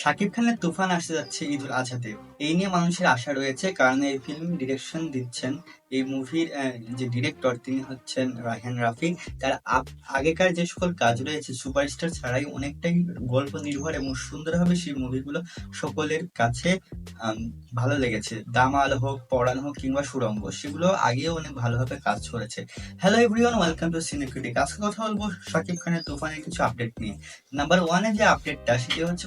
শাকিব খানের তুফান আসতে যাচ্ছে ঈদুল আজহাতে। এই নিয়ে মানুষের আশা রয়েছে, কারণ এই ফিল্ম ডিরেকশন দিচ্ছেন এই মুভির যে ডিরেক্টর তিনি হচ্ছেন রায়হান রাফি। তার আগেকার যে সকল কাজ রয়েছে সুপারস্টার ছাড়াই অনেকটাই গল্প নির্ভর এবং সুন্দরভাবে সেই মুভিগুলো সকলের কাছে আম, ভালো লেগেছে। দামাল হোক, পরাণ হোক কিংবা সুড়ঙ্গ, সেগুলো আগেও অনেক ভালোভাবে কাজ করেছে। Hello everyone, welcome to Cinecritic. আজকে কথা বলবো শাকিব খানের তুফানের কিছু আপডেট নিয়ে। নাম্বার ওয়ানে যে আপডেটটা সেটা হচ্ছে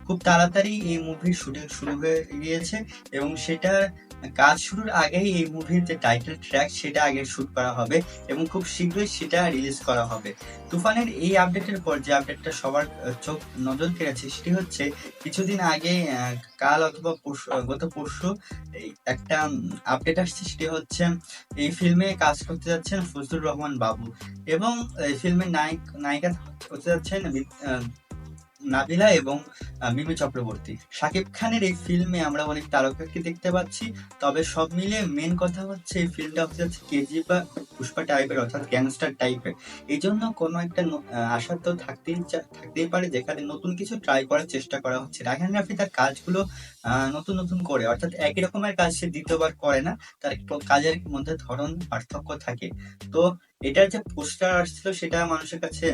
খুব তাড়াতাড়ি এই মুভির শুটিং শুরু হয়ে গিয়েছে এবং সেটার কাজ শুরুর আগেই এই মুভির যে টাইটেল ট্র্যাক সেটা আগে শুট করা হবে এবং খুব শীঘ্রই সেটা রিলিজ করা হবে। তুফানের এই আপডেটের পর যে আপডেটটা সবার চোখ নজর কেড়েছে সেটি হচ্ছে কিছুদিন আগে কাল অথবা গত পরশু একটা আপডেট আসছে। সেটি হচ্ছে এই ফিল্মে কাজ করতে যাচ্ছেন ফজলুর রহমান বাবু এবং এই ফিল্মের নায়িকা হতে যাচ্ছেন নাবিলা এবং মিমি চক্রবর্তী। শাকিব খানের এই ফিল্মে আমরা অনেক তারকাকে দেখতে পাচ্ছি, তবে সব মিলিয়ে মেন কথা হচ্ছে এই ফিল্মটা হচ্ছে যাচ্ছে কেজি বা পুষ্পা টাইপের, অর্থাৎ গ্যাংস্টার টাইপের। এই জন্য কোনো একটা আশা তো থাকতেই পারে, যেখানে নতুন কিছু ট্রাই করার চেষ্টা করা হচ্ছে। রায়হান রাফি তার কাজগুলো নতুন নতুন করে, অর্থাৎ একই রকমের কাজ সে দ্বিতীয়বার করে না, তার একটু কাজের মধ্যে ধরন পার্থক্য থাকে। তো এটার যে পোস্টার আসছিল সেটা মানুষের কাছে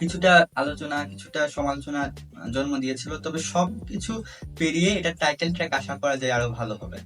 কিছুটা আলোচনা, কিছুটা সমালোচনা জন্ম দিয়েছিল, তবে সবকিছু পেরিয়ে এটা টাইটেল ট্র্যাক আশা করা যায় আরো ভালো হবে।